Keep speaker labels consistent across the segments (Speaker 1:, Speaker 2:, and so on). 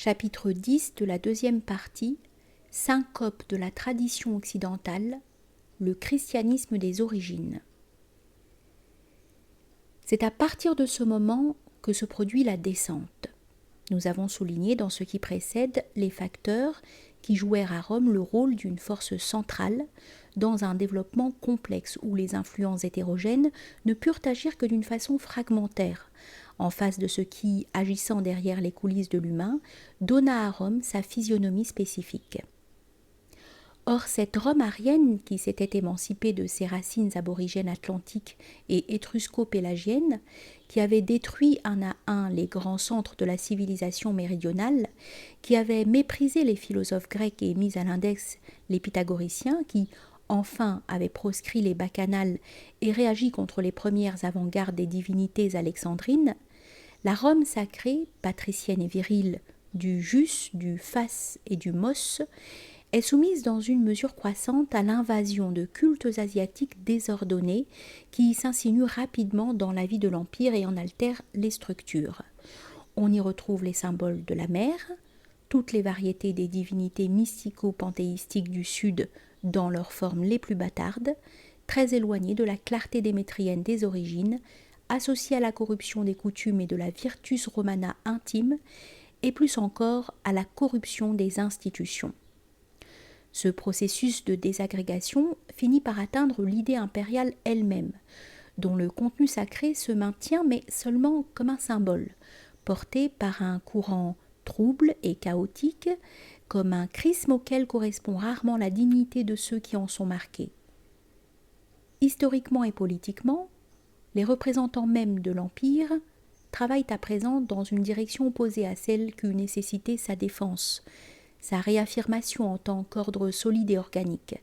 Speaker 1: chapitre 10 de la deuxième partie, syncope de la tradition occidentale, le christianisme des origines. C'est à partir de ce moment que se produit la descente. Nous avons souligné dans ce qui précède les facteurs qui jouèrent à Rome le rôle d'une force centrale dans un développement complexe où les influences hétérogènes ne purent agir que d'une façon fragmentaire, en face de ce qui, agissant derrière les coulisses de l'humain, donna à Rome sa physionomie spécifique. Or, cette Rome arienne, qui s'était émancipée de ses racines aborigènes atlantiques et étrusco-pélagiennes, qui avait détruit un à un les grands centres de la civilisation méridionale, qui avait méprisé les philosophes grecs et mis à l'index les pythagoriciens, qui, enfin, avaient proscrit les bacchanales et réagi contre les premières avant-gardes des divinités alexandrines, la Rome sacrée, patricienne et virile, du jus, du fas et du mos, est soumise dans une mesure croissante à l'invasion de cultes asiatiques désordonnés qui s'insinuent rapidement dans la vie de l'Empire et en altèrent les structures. On y retrouve les symboles de la mer, toutes les variétés des divinités mystico-panthéistiques du Sud dans leurs formes les plus bâtardes, très éloignées de la clarté démétrienne des origines, associées à la corruption des coutumes et de la virtus romana intime, et plus encore à la corruption des institutions. Ce processus de désagrégation finit par atteindre l'idée impériale elle-même, dont le contenu sacré se maintient mais seulement comme un symbole, porté par un courant trouble et chaotique, comme un chrisme auquel correspond rarement la dignité de ceux qui en sont marqués. Historiquement et politiquement, les représentants même de l'Empire travaillent à présent dans une direction opposée à celle qu'eût nécessité sa défense, sa réaffirmation en tant qu'ordre solide et organique.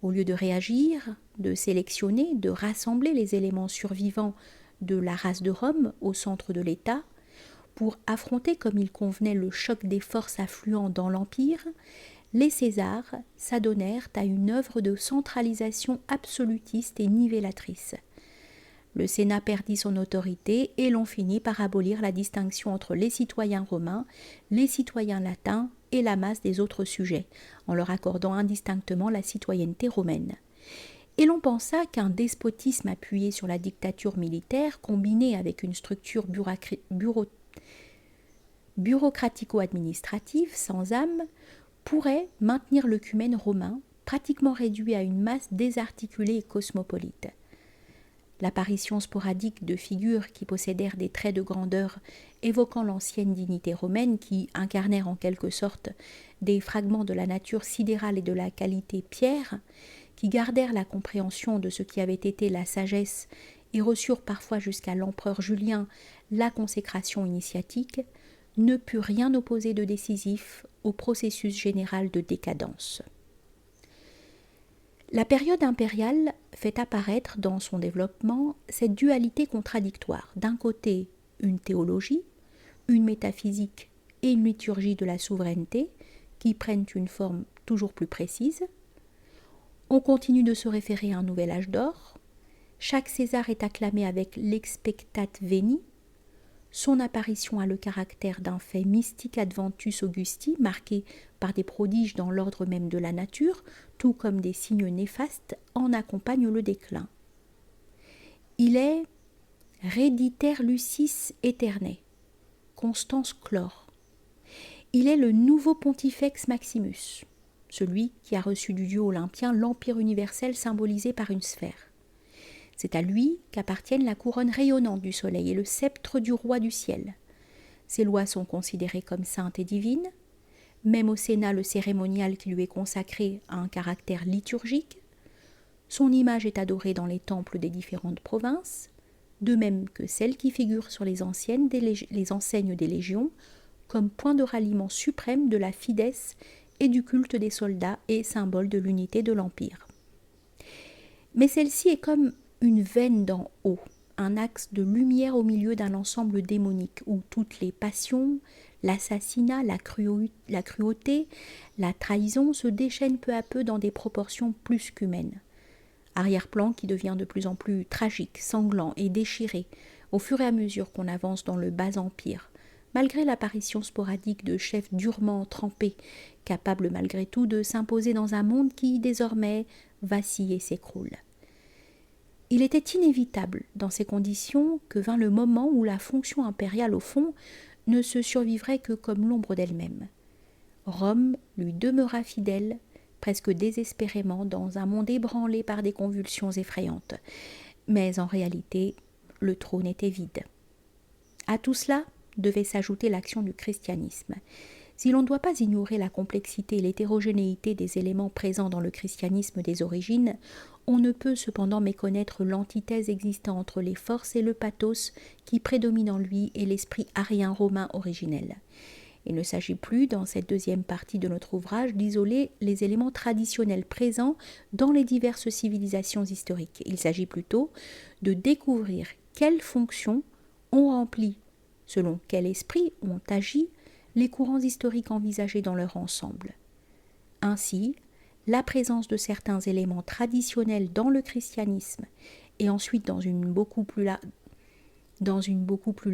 Speaker 1: Au lieu de réagir, de sélectionner, de rassembler les éléments survivants de la race de Rome au centre de l'État, pour affronter comme il convenait le choc des forces affluant dans l'Empire, les Césars s'adonnèrent à une œuvre de centralisation absolutiste et nivellatrice. Le Sénat perdit son autorité et l'on finit par abolir la distinction entre les citoyens romains, les citoyens latins et la masse des autres sujets, en leur accordant indistinctement la citoyenneté romaine. Et l'on pensa qu'un despotisme appuyé sur la dictature militaire, combiné avec une structure bureaucratico-administrative sans âme, pourrait maintenir l'œcumène romain, pratiquement réduit à une masse désarticulée et cosmopolite. L'apparition sporadique de figures qui possédèrent des traits de grandeur évoquant l'ancienne dignité romaine, qui incarnèrent en quelque sorte des fragments de la nature sidérale et de la qualité pierre, qui gardèrent la compréhension de ce qui avait été la sagesse et reçurent parfois jusqu'à l'empereur Julien la consécration initiatique, ne put rien opposer de décisif au processus général de décadence. La période impériale fait apparaître dans son développement cette dualité contradictoire. D'un côté, une théologie, une métaphysique et une liturgie de la souveraineté qui prennent une forme toujours plus précise. On continue de se référer à un nouvel âge d'or. Chaque César est acclamé avec l'expectate veni. Son apparition a le caractère d'un fait mystique adventus augusti, marqué par des prodiges dans l'ordre même de la nature, tout comme des signes néfastes en accompagnent le déclin. Il est Rediter Lucis Aeternae, Constans Chlore. Il est le nouveau Pontifex Maximus, celui qui a reçu du dieu olympien l'empire universel symbolisé par une sphère. C'est à lui qu'appartiennent la couronne rayonnante du soleil et le sceptre du roi du ciel. Ses lois sont considérées comme saintes et divines. Même au Sénat, le cérémonial qui lui est consacré a un caractère liturgique. Son image est adorée dans les temples des différentes provinces, de même que celle qui figure sur les enseignes des légions, comme point de ralliement suprême de la fides et du culte des soldats et symbole de l'unité de l'Empire. Mais celle-ci est comme une veine d'en haut, un axe de lumière au milieu d'un ensemble démonique où toutes les passions, l'assassinat, la cruauté, la trahison se déchaînent peu à peu dans des proportions plus qu'humaines. Arrière-plan qui devient de plus en plus tragique, sanglant et déchiré au fur et à mesure qu'on avance dans le bas empire, malgré l'apparition sporadique de chefs durement trempés, capables malgré tout de s'imposer dans un monde qui, désormais, vacille et s'écroule. Il était inévitable, dans ces conditions, que vint le moment où la fonction impériale, au fond, ne se survivrait que comme l'ombre d'elle-même. Rome lui demeura fidèle, presque désespérément, dans un monde ébranlé par des convulsions effrayantes. Mais en réalité, le trône était vide. À tout cela devait s'ajouter l'action du christianisme. Si l'on ne doit pas ignorer la complexité et l'hétérogénéité des éléments présents dans le christianisme des origines, on ne peut cependant méconnaître l'antithèse existant entre les forces et le pathos qui prédomine en lui et l'esprit arien romain originel. Il ne s'agit plus, dans cette deuxième partie de notre ouvrage, d'isoler les éléments traditionnels présents dans les diverses civilisations historiques. Il s'agit plutôt de découvrir quelles fonctions ont rempli, selon quel esprit ont agi, les courants historiques envisagés dans leur ensemble. Ainsi, la présence de certains éléments traditionnels dans le christianisme et ensuite dans une beaucoup plus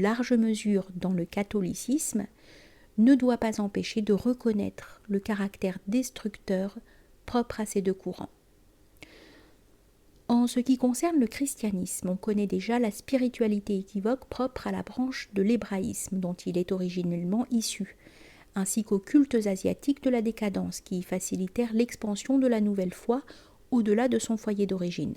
Speaker 1: large mesure dans le catholicisme ne doit pas empêcher de reconnaître le caractère destructeur propre à ces deux courants. En ce qui concerne le christianisme, on connaît déjà la spiritualité équivoque propre à la branche de l'hébraïsme dont il est originellement issu, ainsi qu'aux cultes asiatiques de la décadence qui facilitèrent l'expansion de la nouvelle foi au-delà de son foyer d'origine.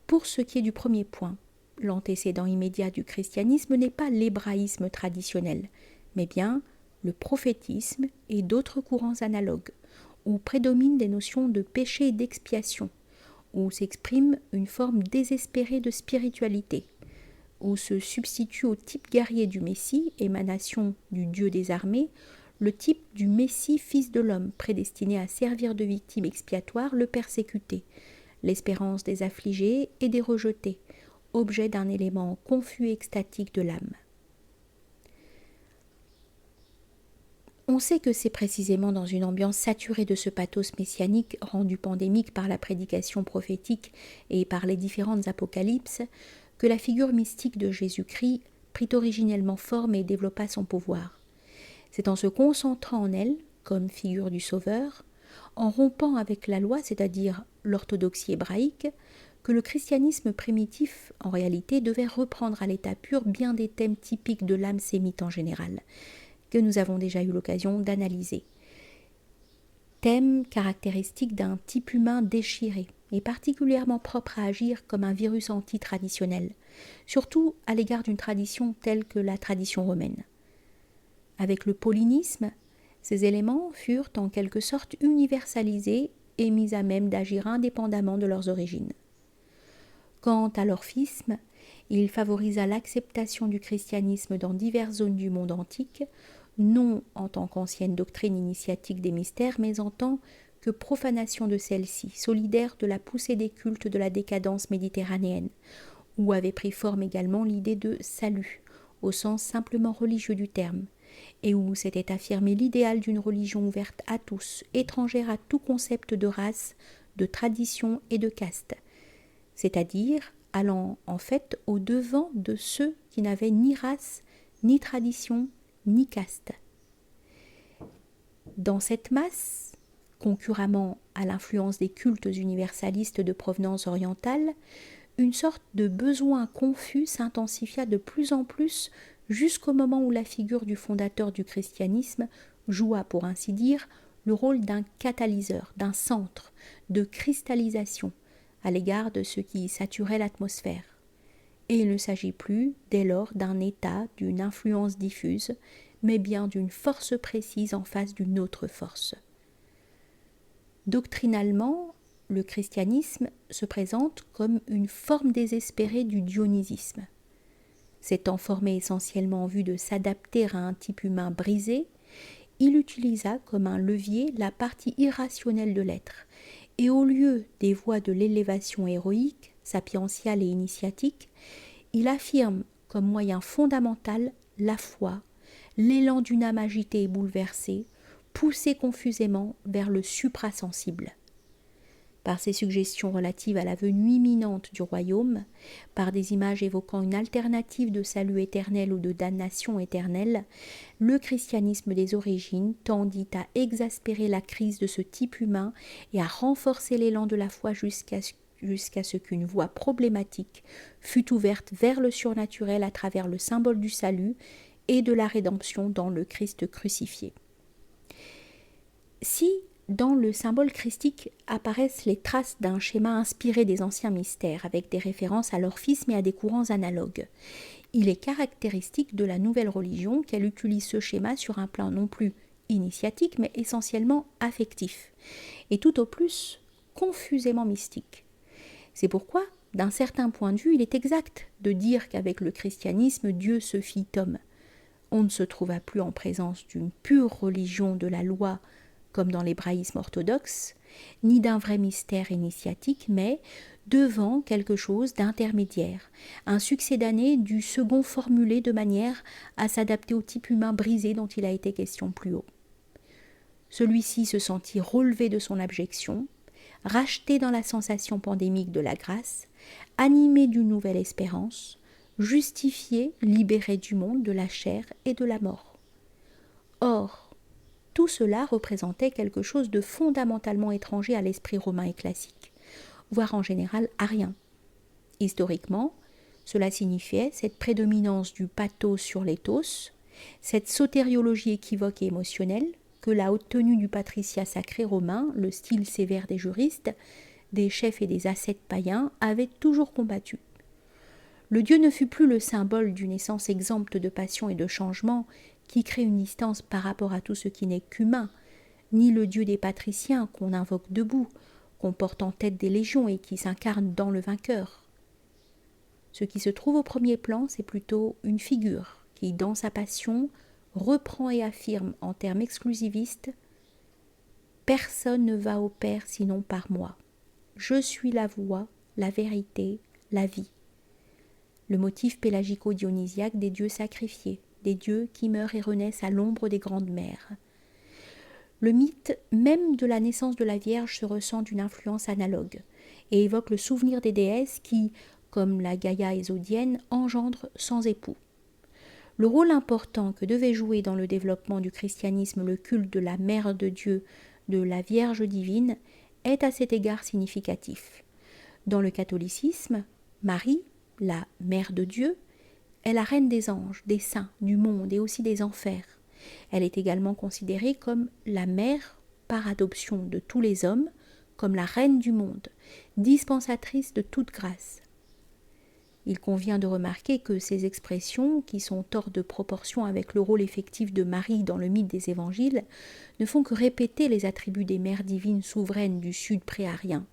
Speaker 1: Pour ce qui est du premier point, l'antécédent immédiat du christianisme n'est pas l'hébraïsme traditionnel, mais bien le prophétisme et d'autres courants analogues, où prédominent des notions de péché et d'expiation, où s'exprime une forme désespérée de spiritualité, où se substitue au type guerrier du Messie, émanation du Dieu des armées, le type du Messie fils de l'homme, prédestiné à servir de victime expiatoire le persécuté, l'espérance des affligés et des rejetés, objet d'un élément confus et extatique de l'âme. On sait que c'est précisément dans une ambiance saturée de ce pathos messianique rendu pandémique par la prédication prophétique et par les différentes apocalypses que la figure mystique de Jésus-Christ prit originellement forme et développa son pouvoir. C'est en se concentrant en elle, comme figure du Sauveur, en rompant avec la loi, c'est-à-dire l'orthodoxie hébraïque, que le christianisme primitif, en réalité, devait reprendre à l'état pur bien des thèmes typiques de l'âme sémite en général, que nous avons déjà eu l'occasion d'analyser. Thème caractéristique d'un type humain déchiré et particulièrement propre à agir comme un virus anti-traditionnel, surtout à l'égard d'une tradition telle que la tradition romaine. Avec le paulinisme, ces éléments furent en quelque sorte universalisés et mis à même d'agir indépendamment de leurs origines. Quant à l'orphisme, il favorisa l'acceptation du christianisme dans diverses zones du monde antique, non en tant qu'ancienne doctrine initiatique des mystères, mais en tant que profanation de celle-ci, solidaire de la poussée des cultes de la décadence méditerranéenne, où avait pris forme également l'idée de salut, au sens simplement religieux du terme, et où s'était affirmé l'idéal d'une religion ouverte à tous, étrangère à tout concept de race, de tradition et de caste, c'est-à-dire allant en fait au-devant de ceux qui n'avaient ni race, ni tradition, ni caste. Dans cette masse, concurremment à l'influence des cultes universalistes de provenance orientale, une sorte de besoin confus s'intensifia de plus en plus jusqu'au moment où la figure du fondateur du christianisme joua, pour ainsi dire, le rôle d'un catalyseur, d'un centre, de cristallisation à l'égard de ce qui saturait l'atmosphère. Et il ne s'agit plus, dès lors, d'un état, d'une influence diffuse, mais bien d'une force précise en face d'une autre force. Doctrinalement, le christianisme se présente comme une forme désespérée du dionysisme. S'étant formé essentiellement en vue de s'adapter à un type humain brisé, il utilisa comme un levier la partie irrationnelle de l'être, et au lieu des voies de l'élévation héroïque, sapientiale et initiatique, il affirme comme moyen fondamental la foi, l'élan d'une âme agitée et bouleversée, poussée confusément vers le suprasensible. par ses suggestions relatives à la venue imminente du royaume, par des images évoquant une alternative de salut éternel ou de damnation éternelle, le christianisme des origines tendit à exaspérer la crise de ce type humain et à renforcer l'élan de la foi jusqu'à ce qu'une voie problématique fût ouverte vers le surnaturel à travers le symbole du salut et de la rédemption dans le Christ crucifié. Si dans le symbole christique apparaissent les traces d'un schéma inspiré des anciens mystères avec des références à l'orphisme et à des courants analogues, il est caractéristique de la nouvelle religion qu'elle utilise ce schéma sur un plan non plus initiatique mais essentiellement affectif et tout au plus confusément mystique. C'est pourquoi, d'un certain point de vue, il est exact de dire qu'avec le christianisme, Dieu se fit homme. On ne se trouva plus en présence d'une pure religion de la loi, comme dans l'hébraïsme orthodoxe, ni d'un vrai mystère initiatique, mais devant quelque chose d'intermédiaire, un succédané du second formulé de manière à s'adapter au type humain brisé dont il a été question plus haut. Celui-ci se sentit relevé de son abjection, racheté dans la sensation pandémique de la grâce, animé d'une nouvelle espérance, justifié, libéré du monde, de la chair et de la mort. Or, tout cela représentait quelque chose de fondamentalement étranger à l'esprit romain et classique, voire en général arien. Historiquement, cela signifiait cette prédominance du pathos sur l'éthos, cette sotériologie équivoque et émotionnelle, que la haute tenue du patriciat sacré romain, le style sévère des juristes, des chefs et des ascètes païens, avait toujours combattu. Le Dieu ne fut plus le symbole d'une essence exempte de passion et de changement qui crée une distance par rapport à tout ce qui n'est qu'humain, ni le Dieu des patriciens qu'on invoque debout, qu'on porte en tête des légions et qui s'incarne dans le vainqueur. Ce qui se trouve au premier plan, c'est plutôt une figure qui, dans sa passion, reprend et affirme en termes exclusivistes « Personne ne va au Père sinon par moi. Je suis la voie, la vérité, la vie. » Le motif pélagico-dionysiaque des dieux sacrifiés, des dieux qui meurent et renaissent à l'ombre des grandes mers. Le mythe même de la naissance de la Vierge se ressent d'une influence analogue et évoque le souvenir des déesses qui, comme la Gaïa ésodienne, engendrent sans époux. Le rôle important que devait jouer dans le développement du christianisme le culte de la Mère de Dieu, de la Vierge divine, est à cet égard significatif. Dans le catholicisme, Marie, la Mère de Dieu, est la reine des anges, des saints, du monde et aussi des enfers. Elle est également considérée comme la mère par adoption de tous les hommes, comme la reine du monde, dispensatrice de toute grâce. Il convient de remarquer que ces expressions, qui sont hors de proportion avec le rôle effectif de Marie dans le mythe des évangiles, ne font que répéter les attributs des mères divines souveraines du sud préarien.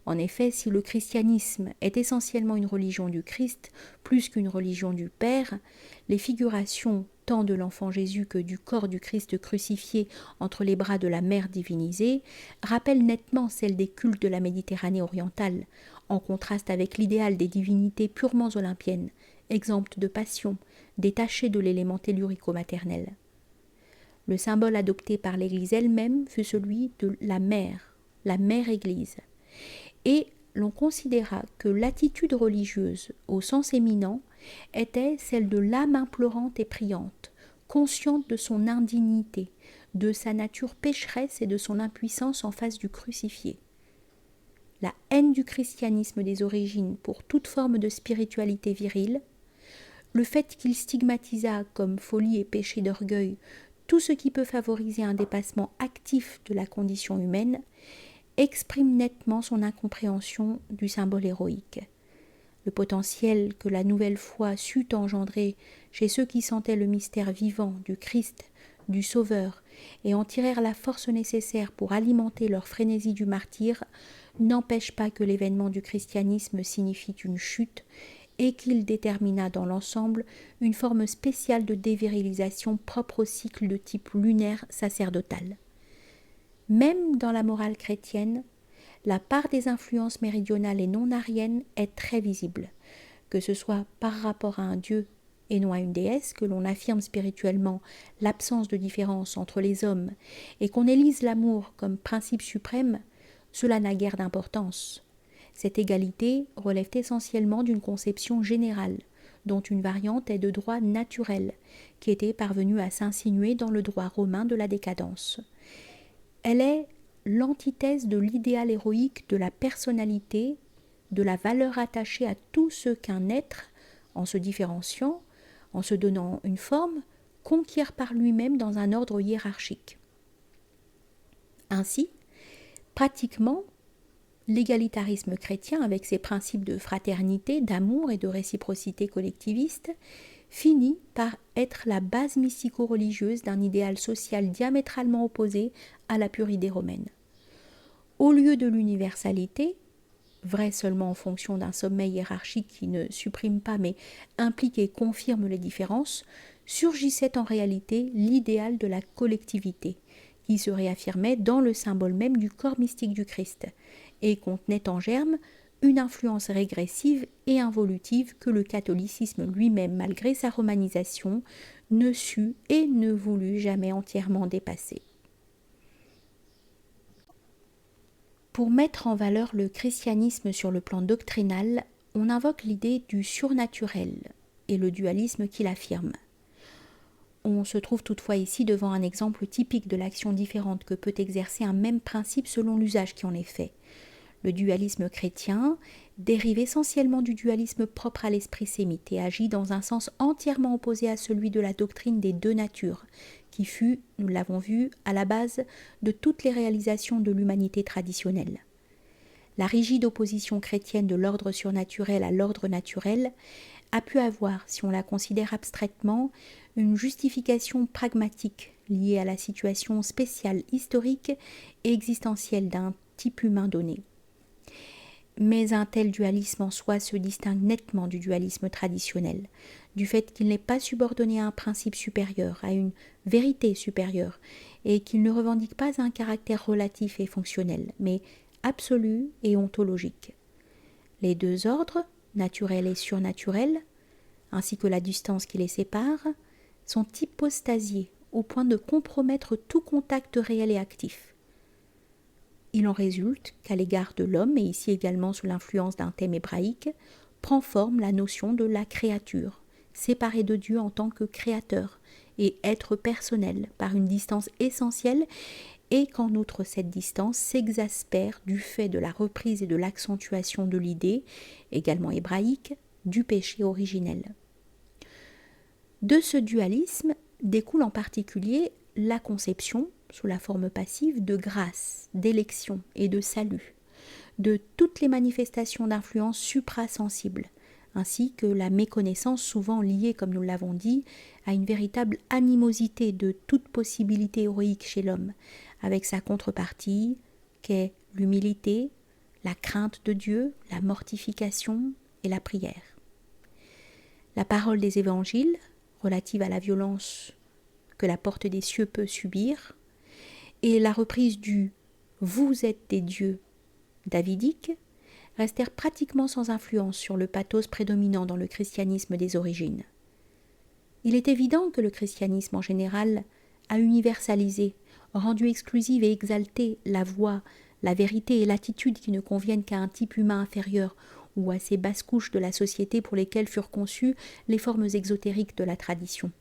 Speaker 1: En effet, si le christianisme est essentiellement une religion du Christ, plus qu'une religion du Père, les figurations tant de l'enfant Jésus que du corps du Christ crucifié entre les bras de la mère divinisée rappellent nettement celles des cultes de la Méditerranée orientale, en contraste avec l'idéal des divinités purement olympiennes, exemptes de passion, détachées de l'élément tellurico-maternel. Le symbole adopté par l'Église elle-même fut celui de la mère Église. Et l'on considéra que l'attitude religieuse, au sens éminent, était celle de l'âme implorante et priante, consciente de son indignité, de sa nature pécheresse et de son impuissance en face du crucifié. La haine du christianisme des origines pour toute forme de spiritualité virile, le fait qu'il stigmatisa comme folie et péché d'orgueil tout ce qui peut favoriser un dépassement actif de la condition humaine, exprime nettement son incompréhension du symbole héroïque. Le potentiel que la nouvelle foi sut engendrer chez ceux qui sentaient le mystère vivant du Christ, du Sauveur, et en tirèrent la force nécessaire pour alimenter leur frénésie du martyre, n'empêche pas que l'événement du christianisme signifie une chute et qu'il détermina dans l'ensemble une forme spéciale de dévirilisation propre au cycle de type lunaire sacerdotal. Même dans la morale chrétienne, la part des influences méridionales et non ariennes est très visible, que ce soit par rapport à un dieu et non à une déesse, que l'on affirme spirituellement l'absence de différence entre les hommes et qu'on élise l'amour comme principe suprême, cela n'a guère d'importance. Cette égalité relève essentiellement d'une conception générale, dont une variante est de droit naturel, qui était parvenue à s'insinuer dans le droit romain de la décadence. Elle est l'antithèse de l'idéal héroïque de la personnalité, de la valeur attachée à tout ce qu'un être, en se différenciant, en se donnant une forme, conquiert par lui-même dans un ordre hiérarchique. Ainsi, pratiquement, l'égalitarisme chrétien, avec ses principes de fraternité, d'amour et de réciprocité collectiviste, finit par être la base mystico-religieuse d'un idéal social diamétralement opposé à la pure idée romaine. Au lieu de l'universalité, vraie seulement en fonction d'un sommeil hiérarchique qui ne supprime pas mais implique et confirme les différences, surgissait en réalité l'idéal de la collectivité, qui se réaffirmait dans le symbole même du corps mystique du Christ, et contenait en germe une influence régressive et involutive que le catholicisme lui-même, malgré sa romanisation, ne sut et ne voulut jamais entièrement dépasser. Pour mettre en valeur le christianisme sur le plan doctrinal, on invoque l'idée du surnaturel et le dualisme qui l'affirme. On se trouve toutefois ici devant un exemple typique de l'action différente que peut exercer un même principe selon l'usage qui en est fait. Le dualisme chrétien dérive essentiellement du dualisme propre à l'esprit sémite et agit dans un sens entièrement opposé à celui de la doctrine des deux natures, qui fut, nous l'avons vu, à la base de toutes les réalisations de l'humanité traditionnelle. La rigide opposition chrétienne de l'ordre surnaturel à l'ordre naturel a pu avoir, si on la considère abstraitement, une justification pragmatique liée à la situation spéciale, historique et existentielle d'un type humain donné. Mais un tel dualisme en soi se distingue nettement du dualisme traditionnel, du fait qu'il n'est pas subordonné à un principe supérieur, à une vérité supérieure, et qu'il ne revendique pas un caractère relatif et fonctionnel, mais absolu et ontologique. Les deux ordres, naturel et surnaturel, ainsi que la distance qui les sépare, sont hypostasiés au point de compromettre tout contact réel et actif. Il en résulte qu'à l'égard de l'homme, et ici également sous l'influence d'un thème hébraïque, prend forme la notion de la créature, séparée de Dieu en tant que créateur et être personnel par une distance essentielle, et qu'en outre cette distance s'exaspère du fait de la reprise et de l'accentuation de l'idée, également hébraïque, du péché originel. De ce dualisme découle en particulier la conception, sous la forme passive, de grâce, d'élection et de salut, de toutes les manifestations d'influence suprasensible, ainsi que la méconnaissance souvent liée, comme nous l'avons dit, à une véritable animosité de toute possibilité héroïque chez l'homme, avec sa contrepartie qu'est l'humilité, la crainte de Dieu, la mortification et la prière. La parole des évangiles, relative à la violence que la porte des cieux peut subir, et la reprise du « vous êtes des dieux » davidique restèrent pratiquement sans influence sur le pathos prédominant dans le christianisme des origines. Il est évident que le christianisme en général a universalisé, rendu exclusive et exalté la voix, la vérité et l'attitude qui ne conviennent qu'à un type humain inférieur ou à ces basses couches de la société pour lesquelles furent conçues les formes exotériques de la tradition.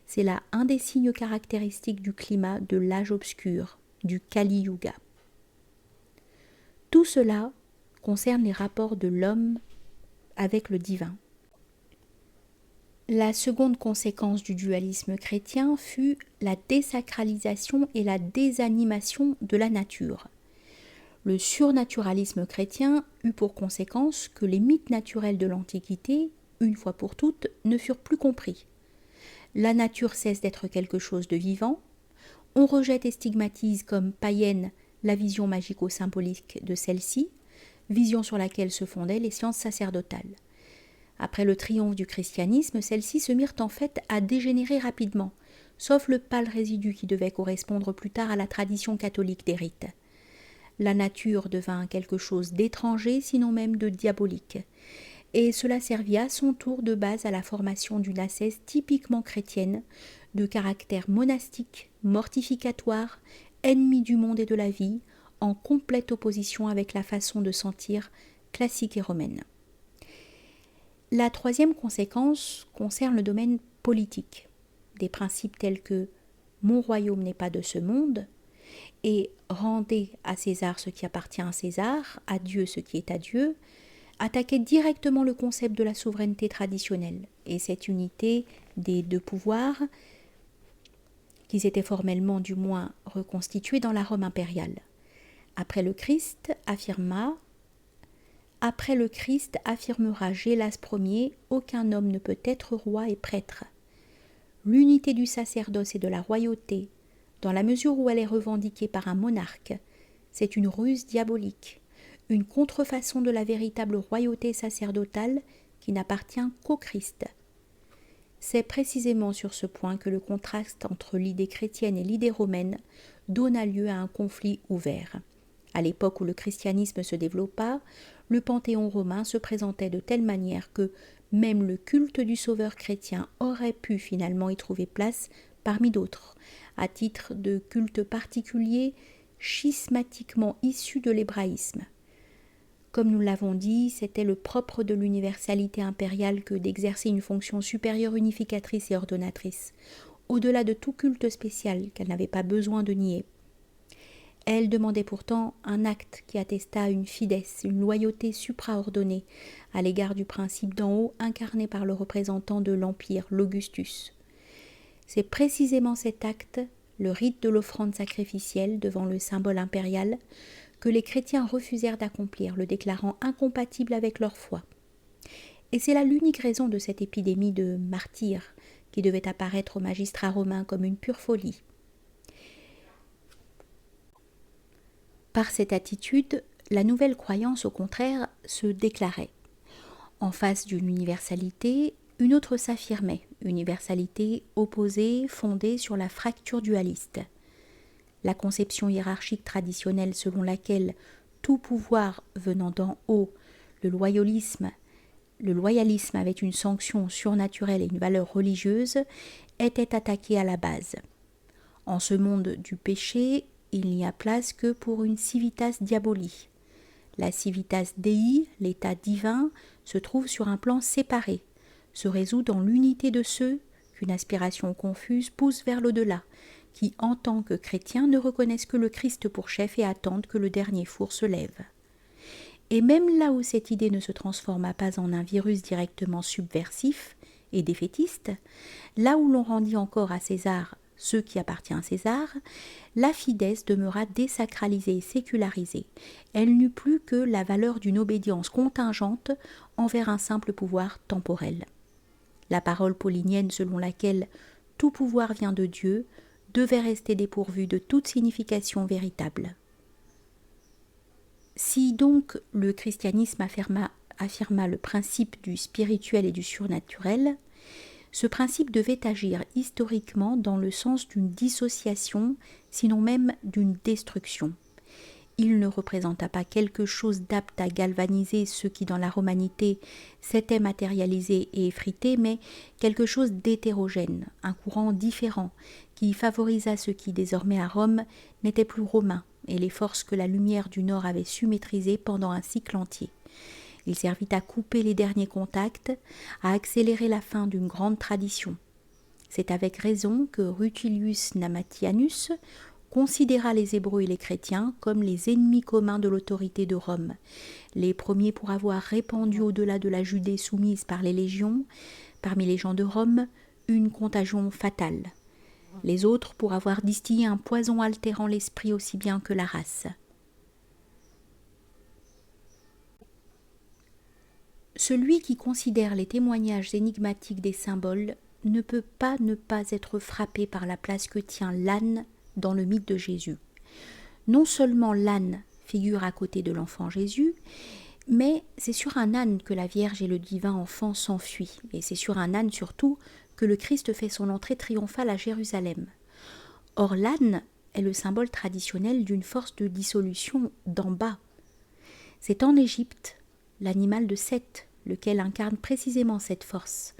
Speaker 1: C'est là un des signes caractéristiques du climat de l'âge obscur, du Kali Yuga. Tout cela concerne les rapports de l'homme avec le divin. La seconde conséquence du dualisme chrétien fut la désacralisation et la désanimation de la nature. Le surnaturalisme chrétien eut pour conséquence que les mythes naturels de l'Antiquité, une fois pour toutes, ne furent plus compris. La nature cesse d'être quelque chose de vivant, on rejette et stigmatise comme païenne la vision magico-symbolique de celle-ci, vision sur laquelle se fondaient les sciences sacerdotales. Après le triomphe du christianisme, celles-ci se mirent en fait à dégénérer rapidement, sauf le pâle résidu qui devait correspondre plus tard à la tradition catholique des rites. La nature devint quelque chose d'étranger, sinon même de diabolique, et cela servit à son tour de base à la formation d'une ascèse typiquement chrétienne, de caractère monastique, mortificatoire, ennemie du monde et de la vie, en complète opposition avec la façon de sentir classique et romaine. La troisième conséquence concerne le domaine politique. Des principes tels que « mon royaume n'est pas de ce monde » et « rendez à César ce qui appartient à César, à Dieu ce qui est à Dieu » attaquaient directement le concept de la souveraineté traditionnelle et cette unité des deux pouvoirs qui s'étaient formellement du moins reconstitués dans la Rome impériale. Après le Christ affirmera Gélas Ier, aucun homme ne peut être roi et prêtre. L'unité du sacerdoce et de la royauté, dans la mesure où elle est revendiquée par un monarque, c'est une ruse diabolique, une contrefaçon de la véritable royauté sacerdotale qui n'appartient qu'au Christ. C'est précisément sur ce point que le contraste entre l'idée chrétienne et l'idée romaine donna lieu à un conflit ouvert. À l'époque où le christianisme se développa, le panthéon romain se présentait de telle manière que même le culte du sauveur chrétien aurait pu finalement y trouver place parmi d'autres, à titre de culte particulier schismatiquement issu de l'hébraïsme. Comme nous l'avons dit, c'était le propre de l'universalité impériale que d'exercer une fonction supérieure unificatrice et ordonnatrice, au-delà de tout culte spécial qu'elle n'avait pas besoin de nier. Elle demandait pourtant un acte qui attestât une fidesse, une loyauté supraordonnée à l'égard du principe d'en haut incarné par le représentant de l'Empire, l'Augustus. C'est précisément cet acte, le rite de l'offrande sacrificielle devant le symbole impérial, que les chrétiens refusèrent d'accomplir, le déclarant incompatible avec leur foi. Et c'est là l'unique raison de cette épidémie de martyrs qui devait apparaître aux magistrats romains comme une pure folie. Par cette attitude, la nouvelle croyance, au contraire, se déclarait. En face d'une universalité, une autre s'affirmait, universalité opposée, fondée sur la fracture dualiste. La conception hiérarchique traditionnelle selon laquelle tout pouvoir venant d'en haut, le loyalisme avait une sanction surnaturelle et une valeur religieuse, était attaquée à la base. En ce monde du péché, il n'y a place que pour une civitas diaboli. La civitas Dei, l'état divin, se trouve sur un plan séparé, se résout dans l'unité de ceux qu'une aspiration confuse pousse vers l'au-delà, qui, en tant que chrétiens, ne reconnaissent que le Christ pour chef et attendent que le dernier four se lève. Et même là où cette idée ne se transforma pas en un virus directement subversif et défaitiste, là où l'on rendit encore à César ce qui appartient à César, la fidesse demeura désacralisée et sécularisée. Elle n'eut plus que la valeur d'une obédience contingente envers un simple pouvoir temporel. La parole paulinienne selon laquelle tout pouvoir vient de Dieu devait rester dépourvue de toute signification véritable. Si donc le christianisme affirma le principe du spirituel et du surnaturel, ce principe devait agir historiquement dans le sens d'une dissociation, sinon même d'une destruction. Il ne représenta pas quelque chose d'apte à galvaniser ceux qui dans la romanité s'étaient matérialisés et effrités, mais quelque chose d'hétérogène, un courant différent, qui favorisa ceux qui désormais à Rome n'étaient plus romains et les forces que la lumière du Nord avait su maîtriser pendant un cycle entier. Il servit à couper les derniers contacts, à accélérer la fin d'une grande tradition. C'est avec raison que Rutilius Namatianus considéra les Hébreux et les chrétiens comme les ennemis communs de l'autorité de Rome, les premiers pour avoir répandu au-delà de la Judée soumise par les légions, parmi les gens de Rome, une contagion fatale, les autres pour avoir distillé un poison altérant l'esprit aussi bien que la race. Celui qui considère les témoignages énigmatiques des symboles ne peut pas ne pas être frappé par la place que tient l'âne dans le mythe de Jésus. Non seulement l'âne figure à côté de l'enfant Jésus, mais c'est sur un âne que la Vierge et le divin enfant s'enfuient, et c'est sur un âne surtout que le Christ fait son entrée triomphale à Jérusalem. Or l'âne est le symbole traditionnel d'une force de dissolution d'en bas. C'est en Égypte l'animal de Seth, lequel incarne précisément cette force,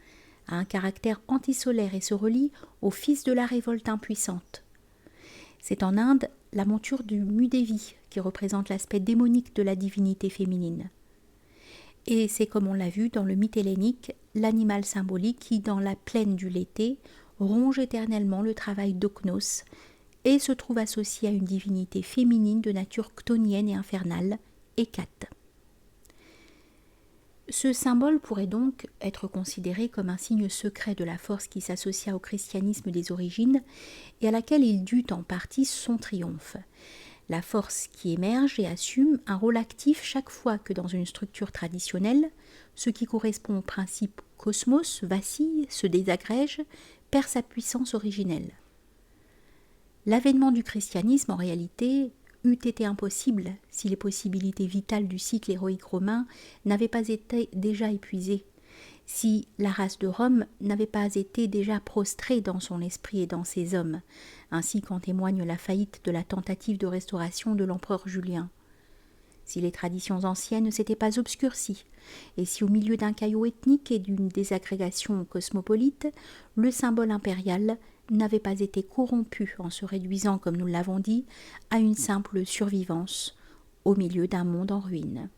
Speaker 1: a un caractère antisolaire et se relie au fils de la révolte impuissante. C'est en Inde la monture du Mudevi qui représente l'aspect démonique de la divinité féminine. Et c'est comme on l'a vu dans le mythe hellénique, l'animal symbolique qui, dans la plaine du Léthé, ronge éternellement le travail d'Oknos et se trouve associé à une divinité féminine de nature chtonienne et infernale, Hécate. Ce symbole pourrait donc être considéré comme un signe secret de la force qui s'associa au christianisme des origines et à laquelle il dut en partie son triomphe. La force qui émerge et assume un rôle actif chaque fois que dans une structure traditionnelle, ce qui correspond au principe cosmos vacille, se désagrège, perd sa puissance originelle. L'avènement du christianisme, en réalité, eût été impossible si les possibilités vitales du cycle héroïque romain n'avaient pas été déjà épuisées, si la race de Rome n'avait pas été déjà prostrée dans son esprit et dans ses hommes, ainsi qu'en témoigne la faillite de la tentative de restauration de l'empereur Julien. Si les traditions anciennes ne s'étaient pas obscurcies, et si au milieu d'un chaos ethnique et d'une désagrégation cosmopolite, le symbole impérial n'avait pas été corrompu en se réduisant, comme nous l'avons dit, à une simple survivance au milieu d'un monde en ruine.